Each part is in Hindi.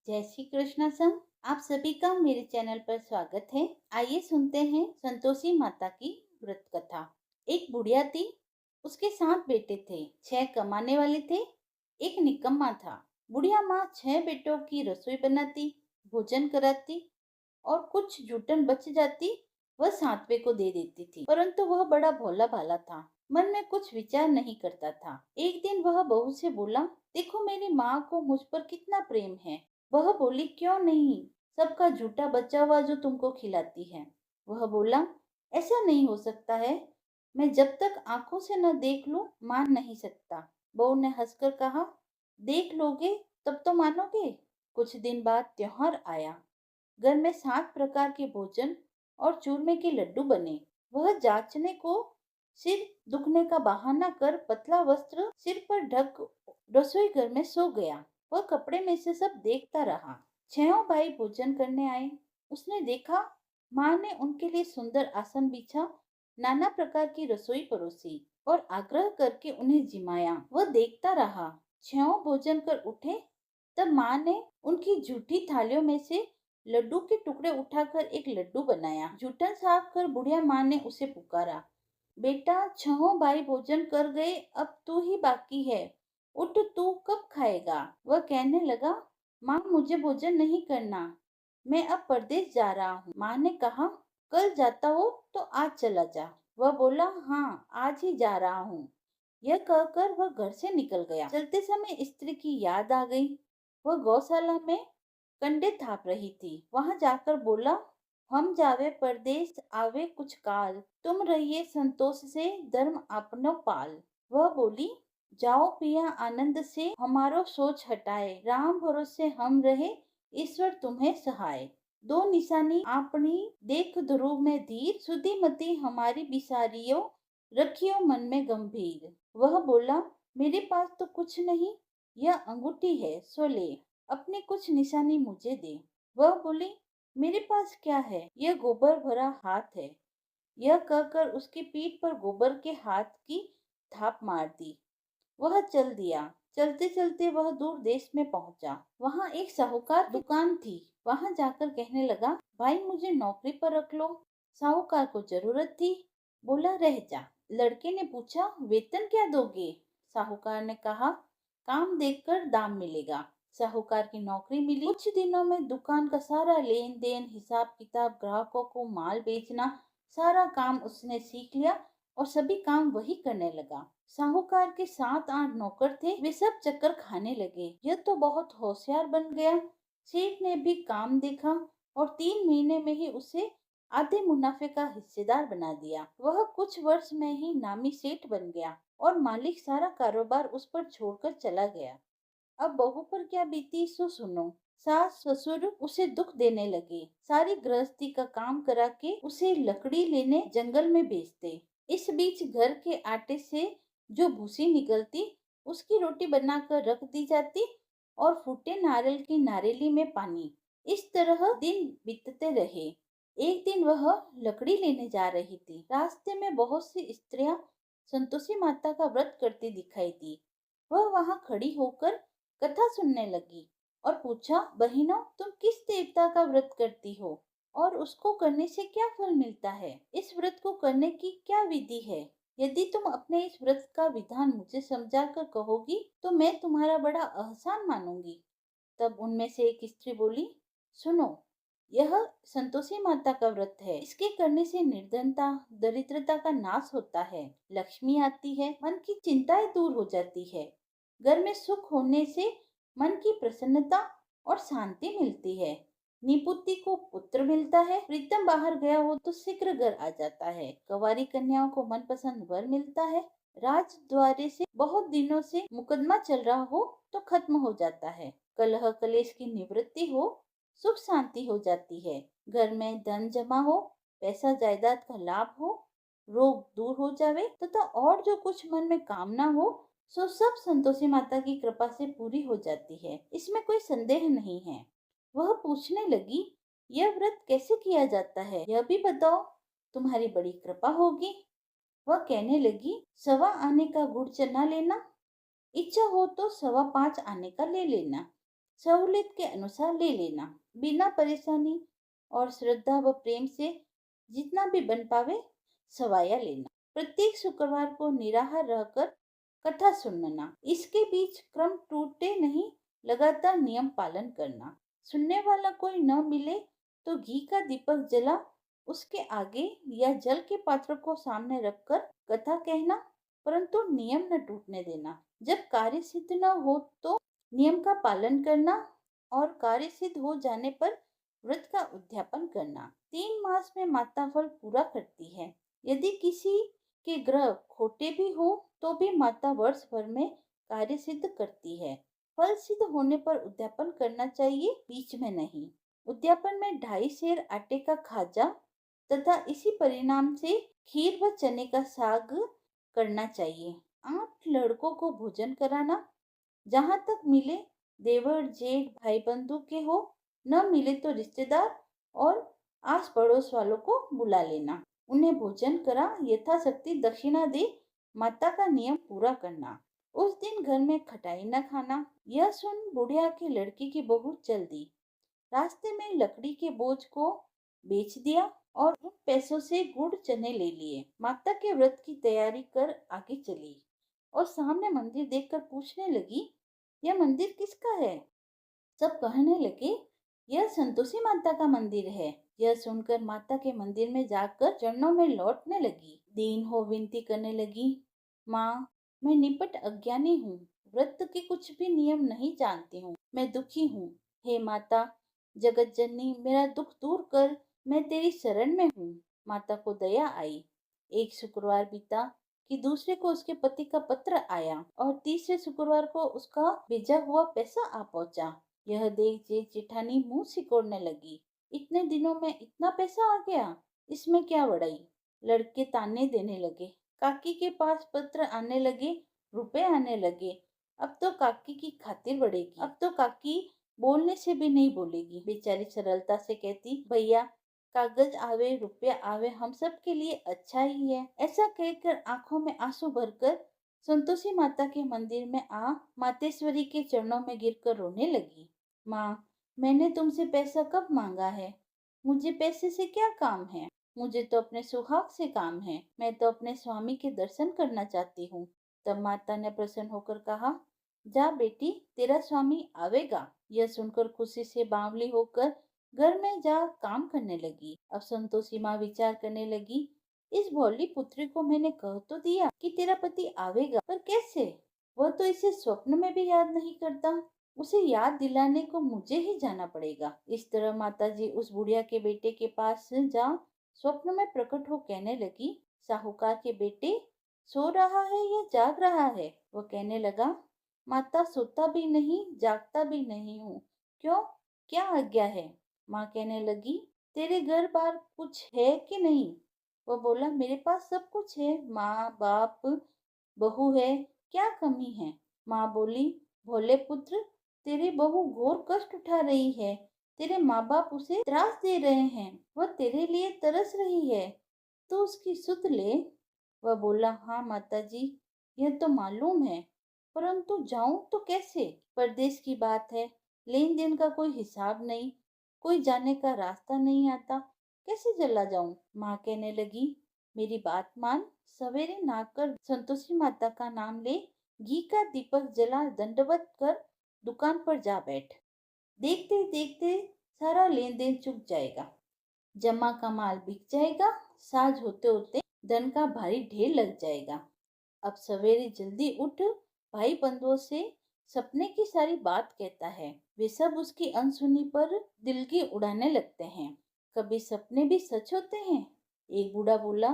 जय श्री कृष्ण संग। आप सभी का मेरे चैनल पर स्वागत है। आइए सुनते हैं संतोषी माता की व्रत कथा। एक बुढ़िया थी, उसके 7 बेटे थे। 6 कमाने वाले थे, एक निकम्मा था। बुढ़िया माँ 6 बेटों की रसोई बनाती, भोजन कराती और कुछ जूठन बच जाती वह 7वें को दे देती थी। परंतु वह बड़ा भोला भाला था, मन में कुछ विचार नहीं करता था। एक दिन वह बहू से बोला, देखो मेरी माँ को मुझ पर कितना प्रेम है। वह बोली, क्यों नहीं, सबका झूठा बचा हुआ जो तुमको खिलाती है। वह बोला, ऐसा नहीं हो सकता है, मैं जब तक आंखों से न देख लूं मान नहीं सकता। बहू ने हंसकर कहा, देख लोगे तब तो मानोगे। कुछ दिन बाद त्योहार आया। घर में 7 प्रकार के भोजन और चूरमे के लड्डू बने। वह जांचने को सिर दुखने का बहाना कर पतला वस्त्र सिर पर ढक रसोई घर में सो गया। वह कपड़े में से सब देखता रहा। 6 भाई भोजन करने आए। उसने देखा, माँ ने उनके लिए सुंदर आसन बिछा, नाना प्रकार की रसोई परोसी और आग्रह करके उन्हें जिमाया। वह देखता रहा। 6 भोजन कर उठे, तब माँ ने उनकी झूठी थालियों में से लड्डू के टुकड़े उठाकर एक लड्डू बनाया। जूठन साफ कर बुढ़िया माँ ने उसे पुकारा, बेटा 6 भाई भोजन कर गए, अब तू ही बाकी है, उठ तू कब खाएगा। वह कहने लगा, माँ मुझे भोजन नहीं करना, मैं अब परदेश जा रहा हूँ। माँ ने कहा, कल जाता हो तो आज चला जा। वह बोला, हाँ आज ही जा रहा हूँ। यह कहकर वह घर से निकल गया। चलते समय स्त्री की याद आ गई। वह गौशाला में कंडे थाप रही थी। वहां जाकर बोला, हम जावे परदेश आवे कुछ काल, तुम रहिए संतोष से धर्म अपनो पाल। वह बोली, जाओ पिया आनंद से, हमारो सोच हटाए, राम भरोसे हम रहे, ईश्वर तुम्हें सहाय। दो निशानी आपनी देख ध्रुव में धीर, सुधी मती हमारी बिसारियो, रखियो मन में गंभीर। वह बोला, मेरे पास तो कुछ नहीं, यह अंगूठी है सो ले, अपनी कुछ निशानी मुझे दे। वह बोली, मेरे पास क्या है, यह गोबर भरा हाथ है। यह कहकर उसकी पीठ पर गोबर के हाथ की थाप मार दी। वह चल दिया। चलते चलते वह दूर देश में पहुंचा। वहां एक साहूकार की दुकान थी। वहां जाकर कहने लगा, भाई मुझे नौकरी पर रख लो। साहूकार को जरूरत थी, बोला रह जा। लड़के ने पूछा, वेतन क्या दोगे। साहूकार ने कहा, काम देखकर दाम मिलेगा। साहूकार की नौकरी मिली। कुछ दिनों में दुकान का सारा लेन देन, हिसाब किताब, ग्राहकों को माल बेचना, सारा काम उसने सीख लिया और सभी काम वही करने लगा। साहूकार के 7-8 नौकर थे, वे सब चक्कर खाने लगे। यह तो बहुत होशियार बन गया। सेठ ने भी काम देखा और 3 महीने में ही उसे आधे मुनाफे का हिस्सेदार बना दिया। वह कुछ वर्ष में ही नामी सेठ बन गया और मालिक सारा कारोबार उस पर छोड़कर चला गया। अब बहू पर क्या बीती सो सुनो। सास ससुर उसे दुख देने लगे। सारी गृहस्थी का काम करा के उसे लकड़ी लेने जंगल में भेजते। इस बीच घर के आटे से जो भूसी निकलती, उसकी रोटी बनाकर रख दी जाती और फूटे नारियल की नारेली में पानी। इस तरह दिन बीतते रहे। एक दिन वह लकड़ी लेने जा रही थी। रास्ते में बहुत सी स्त्रियां संतोषी माता का व्रत करती दिखाई दी। वह वहां खड़ी होकर कथा सुनने लगी और पूछा, बहनों तुम किस देवता का व्रत करती हो और उसको करने से क्या फल मिलता है। इस व्रत को करने की क्या विधि है। यदि तुम अपने इस व्रत का विधान मुझे समझा कर कहोगी तो मैं तुम्हारा बड़ा एहसान मानूंगी। तब उनमें से एक स्त्री बोली, सुनो, यह संतोषी माता का व्रत है। इसके करने से निर्धनता दरिद्रता का नाश होता है, लक्ष्मी आती है, मन की चिंताएं दूर हो जाती है, घर में सुख होने से मन की प्रसन्नता और शांति मिलती है, निपुति को पुत्र मिलता है, प्रीतम बाहर गया हो तो शीघ्र घर आ जाता है, कंवारी कन्याओं को मनपसंद वर मिलता है, राज द्वारे से बहुत दिनों से मुकदमा चल रहा हो तो खत्म हो जाता है, कलह कलेश की निवृत्ति हो, सुख शांति हो जाती है, घर में धन जमा हो, पैसा जायदाद का लाभ हो, रोग दूर हो जावे तथा और जो कुछ मन में कामना हो सो सब संतोषी माता की कृपा से पूरी हो जाती है। इसमें कोई संदेह नहीं है। वह पूछने लगी, यह व्रत कैसे किया जाता है, यह भी बताओ, तुम्हारी बड़ी कृपा होगी। वह कहने लगी, 1.25 आने का गुड़ चना लेना, इच्छा हो तो 5.25 आने का ले लेना, सहूलियत के अनुसार ले लेना, बिना परेशानी, और श्रद्धा व प्रेम से जितना भी बन पावे सवाया लेना। प्रत्येक शुक्रवार को निराहार रहकर कथा सुनना। इसके बीच क्रम टूटे नहीं, लगातार नियम पालन करना। सुनने वाला कोई न मिले तो घी का दीपक जला उसके आगे या जल के पात्र को सामने रखकर कथा कहना, परंतु नियम न टूटने देना। जब कार्य सिद्ध न हो तो नियम का पालन करना, और कार्य सिद्ध हो जाने पर व्रत का उद्यापन करना। 3 मास में माता फल पूरा करती है। यदि किसी के ग्रह खोटे भी हो तो भी माता वर्ष भर में कार्य सिद्ध करती है। फल सिद्ध होने पर उद्यापन करना चाहिए, बीच में नहीं। उद्यापन में 2.5 सेर आटे का खाजा तथा इसी परिणाम से खीर व चने का साग करना चाहिए। 8 लड़कों को भोजन कराना, जहाँ तक मिले देवर जेठ भाई बंधु के हो, न मिले तो रिश्तेदार और आस पड़ोस वालों को बुला लेना। उन्हें भोजन करा यथाशक्ति दक्षिणा दे माता का नियम पूरा करना। उस दिन घर में खटाई न खाना। यह सुन बुढ़िया की लड़की की बहू चल दी। रास्ते में लकड़ी के बोझ को बेच दिया और उन पैसों से गुड़ चने ले लिए। माता के व्रत की तैयारी कर आगे चली और सामने मंदिर देखकर पूछने लगी, यह मंदिर किसका है? सब कहने लगे, यह संतोषी माता का मंदिर है। यह सुनकर माता के मंदिर में जाकर चरणों में लौटने लगी। दीन हो विनती करने लगी, माँ, मैं निपट अज्ञानी हूँ, व्रत के कुछ भी नियम नहीं जानती हूँ, मैं दुखी हूँ। हे माता जगत जननी, मेरा दुख दूर कर, मैं तेरी शरण में हूँ। माता को दया आई। एक शुक्रवार बीता कि दूसरे को उसके पति का पत्र आया और तीसरे शुक्रवार को उसका भेजा हुआ पैसा आ पहुंचा। यह देख जेठ जेठानी मुंह सिकोड़ने लगी। इतने दिनों में इतना पैसा आ गया, इसमें क्या बड़ाई। लड़के ताने देने लगे। काकी के पास पत्र आने लगे, रुपए आने लगे। अब तो काकी की खातिर बढ़ेगी, अब तो काकी बोलने से भी नहीं बोलेगी। बेचारी सरलता से कहती, भैया कागज आवे रुपया आवे हम सब के लिए अच्छा ही है। ऐसा कहकर आंखों में आंसू भरकर संतोषी माता के मंदिर में आ मातेश्वरी के चरणों में गिरकर रोने लगी। माँ, मैंने तुमसे पैसा कब मांगा है? मुझे पैसे से क्या काम है? मुझे तो अपने सुहाग से काम है। मैं तो अपने स्वामी के दर्शन करना चाहती हूँ। तब माता ने प्रसन्न होकर कहा, जा बेटी, तेरा स्वामी आवेगा। यह सुनकर खुशी से बावली होकर घर में जा काम करने लगी। अब संतोषी माँ विचार करने लगी, इस भोली पुत्री को मैंने कह तो दिया कि तेरा पति आवेगा, पर कैसे? वह तो इसे स्वप्न में भी याद नहीं करता। उसे याद दिलाने को मुझे ही जाना पड़ेगा। इस तरह माताजी उस बुढ़िया के बेटे के पास जा स्वप्न में प्रकट हो कहने लगी, साहूकार के बेटे, सो रहा है या जाग रहा है? वो कहने लगा, माता सोता भी नहीं जागता भी नहीं हूँ। क्यों, क्या आज्ञा है? माँ कहने लगी, तेरे घर बार कुछ है कि नहीं? वो बोला, मेरे पास सब कुछ है, माँ बाप बहू है, क्या कमी है? माँ बोली, भोले पुत्र, तेरी बहू घोर कष्ट उठा रही है। तेरे माँ बाप उसे त्रास दे रहे हैं। वह तेरे लिए तरस रही है, तो उसकी सुध ले। वह बोला, हाँ माताजी, यह तो मालूम है, परंतु जाऊं तो कैसे? परदेश की बात है, लेन देन का कोई हिसाब नहीं, कोई जाने का रास्ता नहीं आता, कैसे चला जाऊं? माँ कहने लगी, मेरी बात मान, सवेरे नहाकर संतोषी माता का नाम ले, घी का दीपक जला दंडवत कर दुकान पर जा बैठ। देखते देखते सारा लेन देन चुक जाएगा, जमा का माल बिक जाएगा, साज होते होते धन का भारी ढेर लग जाएगा। अब सवेरे जल्दी उठ, भाई बंधुओं से सपने की सारी बात कहता है। वे सब उसकी अनसुनी पर दिल की उड़ाने लगते हैं। कभी सपने भी सच होते हैं। एक बूढ़ा बोला,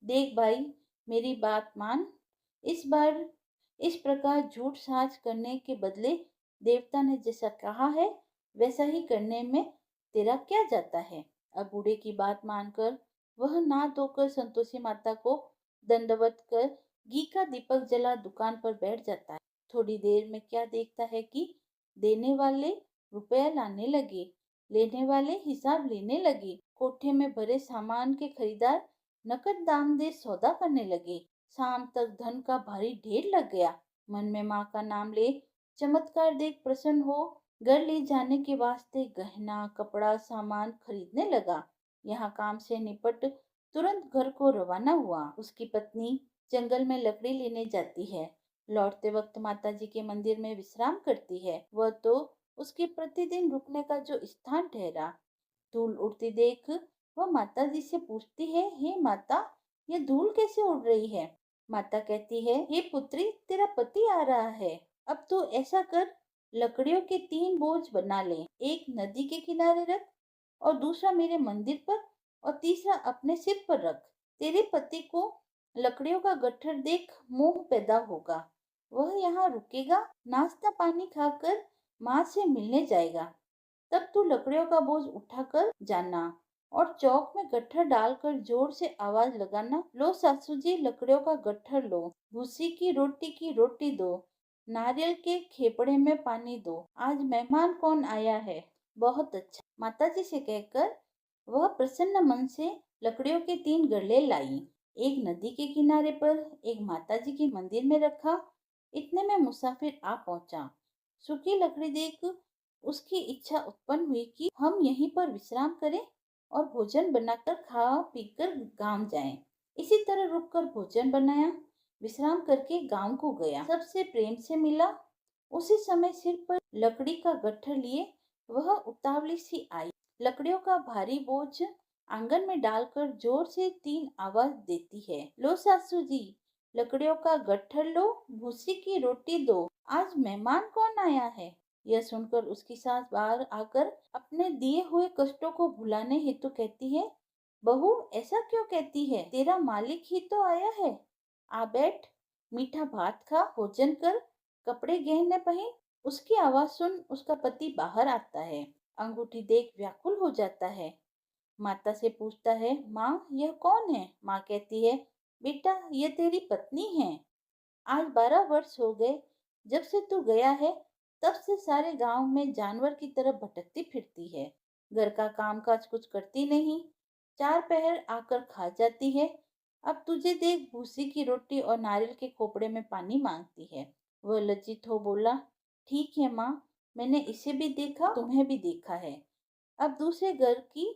देख भाई, मेरी बात मान, इस बार इस प्रकार झूठ साज करने के बदले देवता ने जैसा कहा है वैसा ही करने में तेरा क्या जाता है? अब बूढ़े की बात मानकर वह नहा धोकर संतोषी माता को दंडवत कर घी का दीपक जला दुकान पर बैठ जाता है। थोड़ी देर में क्या देखता है कि देने वाले रुपया लाने लगे, लेने वाले हिसाब लेने लगे। कोठे में भरे सामान के खरीदार नकद दाम दे सौदा करने लगे। शाम तक धन का भारी ढेर लग गया। मन में माँ का नाम ले चमत्कार देख प्रसन्न हो घर ले जाने के वास्ते गहना कपड़ा सामान खरीदने लगा। यहाँ काम से निपट तुरंत घर को रवाना हुआ। उसकी पत्नी जंगल में लकड़ी लेने जाती है। लौटते वक्त माता जी के मंदिर में विश्राम करती है। वह तो उसके प्रतिदिन रुकने का जो स्थान ठहरा। धूल उड़ती देख वह माता जी से पूछती है, हे माता, ये धूल कैसे उड़ रही है? माता कहती है, हे पुत्री, तेरा पति आ रहा है। अब तो ऐसा कर, लकड़ियों के 3 बोझ बना ले। एक नदी के किनारे रख और दूसरा मेरे मंदिर पर और तीसरा अपने सिर पर रख। तेरे पति को लकड़ियों का गट्ठर देख मोह पैदा होगा। वह यहाँ रुकेगा, नाश्ता पानी खाकर माँ से मिलने जाएगा। तब तू लकड़ियों का बोझ उठाकर जाना और चौक में गट्ठर डालकर जोर से आवाज लगाना, लो सासू जी, लकड़ियों का गट्ठर लो, भूसी की रोटी दो, नारियल के खेपड़े में पानी दो, आज मेहमान कौन आया है? बहुत अच्छा, माता जी से कहकर वह प्रसन्न मन से लकड़ियों के 3 गड़ले लाई। एक नदी के किनारे पर, एक माता जी के मंदिर में रखा। इतने में मुसाफिर आ पहुंचा। सूखी लकड़ी देख उसकी इच्छा उत्पन्न हुई कि हम यहीं पर विश्राम करें और भोजन बनाकर खा पीकर गांव जाएं। इसी तरह रुककर भोजन बनाया, विश्राम करके गांव को गया, सबसे प्रेम से मिला। उसी समय सिर पर लकड़ी का गट्ठर लिए वह उतावली सी आई। लकड़ियों का भारी बोझ आंगन में डालकर जोर से 3 आवाज देती है, लो सासू जी, लकड़ियों का गट्ठर लो, भूसी की रोटी दो, आज मेहमान कौन आया है? यह सुनकर उसकी सास बाहर आकर अपने दिए हुए कष्टों को भुलाने हेतु कहती है, बहू, ऐसा क्यों कहती है? तेरा मालिक ही तो आया है। आ बैठ, मीठा भात खा, भोजन कर, कपड़े गहने पहन। उसकी आवाज सुन उसका पति बाहर आता है। अंगूठी देख व्याकुल हो जाता है। माता से पूछता है, माँ, यह कौन है? माँ कहती है, बेटा, ये तेरी पत्नी है। आज 12 वर्ष हो गए जब से तू गया है। तब से सारे गांव में जानवर की तरह भटकती फिरती है। घर का कामकाज कुछ करती नहीं, 4 पहर आकर खा जाती है। अब तुझे देख भूसी की रोटी और नारियल के खोपड़े में पानी मांगती है। वह लज्जित हो बोला, ठीक है माँ, मैंने इसे भी देखा, तुम्हें भी देखा है। अब दूसरे घर की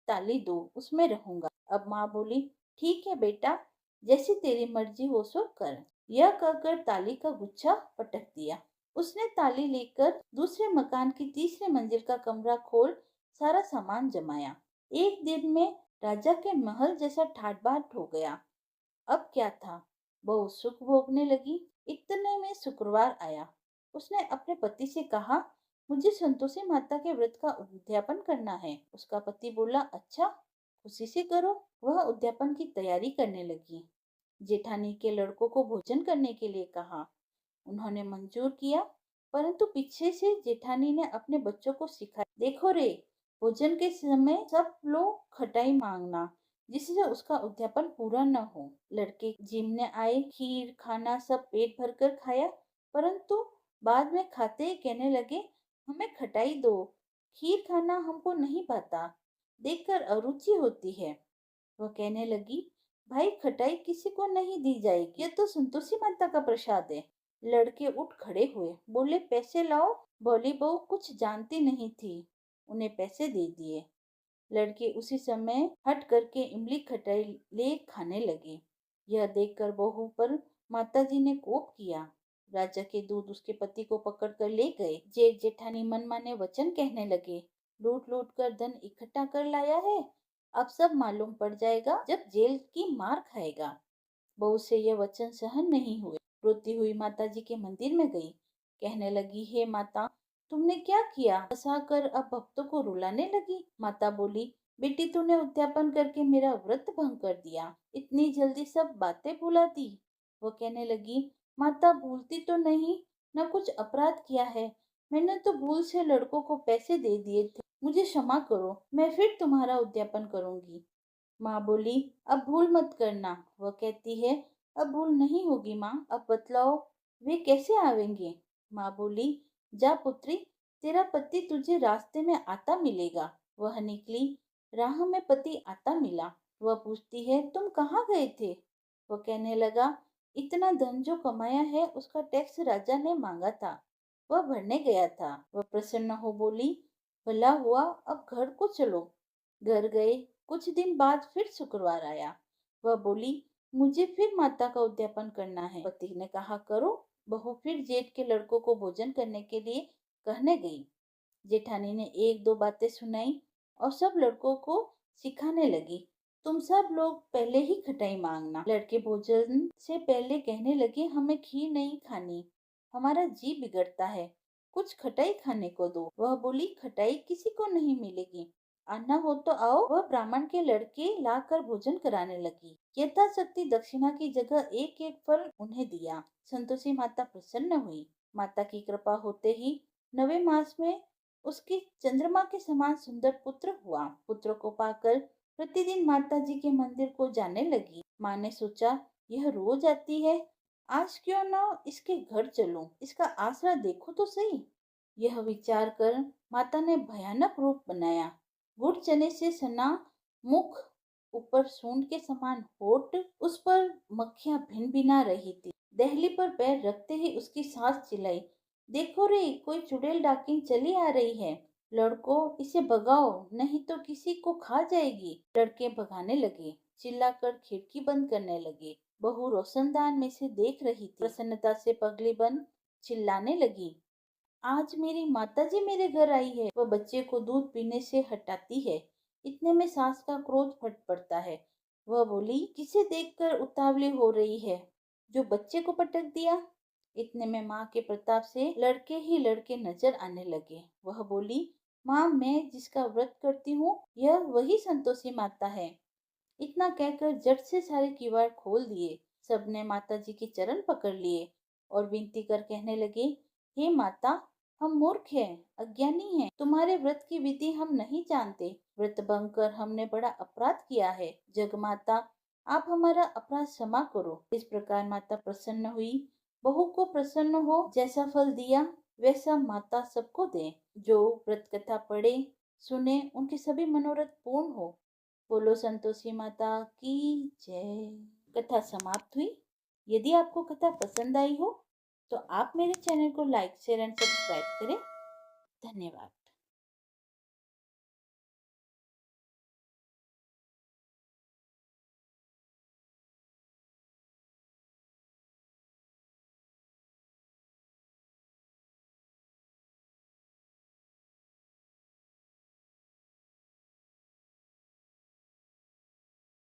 ताली दो, उसमें रहूंगा। अब माँ बोली, ठीक है बेटा, जैसी तेरी मर्जी हो सो कर। यह कहकर ताली का गुच्छा पटक दिया। उसने ताली लेकर दूसरे मकान की तीसरी मंजिल का कमरा खोल सारा सामान जमाया। एक दिन में राजा के महल जैसा ठाट बाट हो गया। अब क्या था, बहू सुख भोगने लगी। इतने में शुक्रवार आया। उसने अपने पति से कहा, मुझे संतोषी माता के व्रत का उद्यापन करना है। उसका पति बोला, अच्छा, खुशी से करो। वह उद्यापन की तैयारी करने लगी। जेठानी के लड़कों को भोजन करने के लिए कहा। उन्होंने मंजूर किया, परंतु पीछे से जेठानी ने अपने बच्चों को सिखाया, देखो रे, भोजन के समय सब लोग खटाई मांगना, जिससे उसका उद्यापन पूरा न हो। लड़के जिमने आए, खीर खाना सब पेट भरकर खाया, परंतु बाद में खाते ही कहने लगे, हमें खटाई दो, खीर खाना हमको नहीं पाता, देखकर अरुचि होती है। वह कहने लगी, भाई, खटाई किसी को नहीं दी जाएगी, ये तो संतोषी माता का प्रसाद है। लड़के उठ खड़े हुए, बोले, पैसे लाओ। भोली बहू कुछ जानती नहीं थी, उन्हें पैसे दे दिए। लड़के उसी समय हट करके इमली खटाई ले खाने लगे। यह देखकर बहू पर माताजी ने कोप किया। राजा के दूध उसके पति को पकड़कर ले गए। जेठ जेठानी मनमाने वचन कहने लगे, लूट लूट कर धन इकट्ठा कर लाया है, अब सब मालूम पड़ जाएगा जब जेल की मार खाएगा। बहू से यह वचन सहन नहीं हुए। रोती हुई माताजी के मंदिर में गई। कहने लगी, हे माता, तुमने क्या किया? हंसा कर अब भक्तों को रुलाने लगी। माता बोली, बेटी, तूने उद्यापन करके मेरा व्रत भंग कर दिया, इतनी जल्दी सब बातें भुला दी। वो कहने लगी, माता, भूलती तो नहीं, न कुछ अपराध किया है। मैंने तो भूल से लड़कों को पैसे दे दिए थे, मुझे क्षमा करो, मैं फिर तुम्हारा उद्यापन करूंगी। माँ बोली, अब भूल मत करना। वह कहती है, अब भूल नहीं होगी माँ, अब बतलाओ वे कैसे आवेंगे? माँ बोली, जा पुत्री, तेरा पति तुझे रास्ते में आता मिलेगा। वह निकली, राह में पति आता मिला। वह पूछती है, तुम कहाँ गए थे? वह कहने लगा, इतना धन जो कमाया है उसका टैक्स राजा ने मांगा था, वह भरने गया था। वह प्रसन्न हो बोली, भला हुआ, अब घर को चलो। घर गए। कुछ दिन बाद फिर शुक्रवार आया। वह बोली, मुझे फिर माता का उद्यापन करना है। पति ने कहा, करो। बहू फिर जेठ के लड़कों को भोजन करने के लिए कहने गई। जेठानी ने एक दो बातें सुनाई और सब लड़कों को सिखाने लगी, तुम सब लोग पहले ही खटाई मांगना। लड़के भोजन से पहले कहने लगे, हमें खीर नहीं खानी, हमारा जी बिगड़ता है, कुछ खटाई खाने को दो। वह बोली, खटाई किसी को नहीं मिलेगी, आना हो तो आओ। वह ब्राह्मण के लड़के लाकर भोजन कराने लगी। यथाशक्ति दक्षिणा की जगह एक एक फल उन्हें दिया। संतोषी माता प्रसन्न हुई। माता की कृपा होते ही 9वें मास में उसके चंद्रमा के समान सुंदर पुत्र हुआ। पुत्र को पाकर प्रतिदिन माता जी के मंदिर को जाने लगी। माँ ने सोचा, यह रोज आती है, आज क्यों न इसके घर चलूं, इसका आसरा देखो तो सही। यह विचार कर माता ने भयानक रूप बनाया। गुड़ चने से सना मुख, ऊपर सूंड के समान होठ, उस पर मक्खियां भिन भिना रही थी। दहली पर पैर रखते ही उसकी सास चिल्लाई, देखो रे, कोई चुड़ैल डाकिन चली आ रही है। लड़को, इसे भगाओ, नहीं तो किसी को खा जाएगी। लड़के भगाने लगे, चिल्लाकर खिड़की बंद करने लगे। बहू रोशनदान में से देख रही थी। प्रसन्नता से पगली बन चिल्लाने लगी, आज मेरी माताजी मेरे घर आई है। वह बच्चे को दूध पीने से हटाती है। इतने में सास का क्रोध फट पड़ता है। वह बोली, किसे देखकर उतावली हो रही है, जो बच्चे को पटक दिया। इतने में माँ के प्रताप से लड़के ही लड़के नजर आने लगे। वह बोली, माँ, मैं जिसका व्रत करती हूँ, यह वही संतोषी माता है। इतना कहकर झट से सारे किवाड़ खोल दिए। सबने माता जी के चरण पकड़ लिए और विनती कर कहने लगे, हे माता, हम मूर्ख हैं, अज्ञानी हैं, तुम्हारे व्रत की विधि हम नहीं जानते। व्रत भंग कर हमने बड़ा अपराध किया है। जगमाता, आप हमारा अपराध क्षमा करो। इस प्रकार माता प्रसन्न हुई। बहू को प्रसन्न हो, जैसा फल दिया वैसा माता सबको दे। जो व्रत कथा पढ़े सुने, उनके सभी मनोरथ पूर्ण हो। बोलो संतोषी माता की जय। कथा समाप्त हुई। यदि आपको कथा पसंद आई हो तो आप मेरे चैनल को लाइक शेयर एंड सब्सक्राइब करें। धन्यवाद।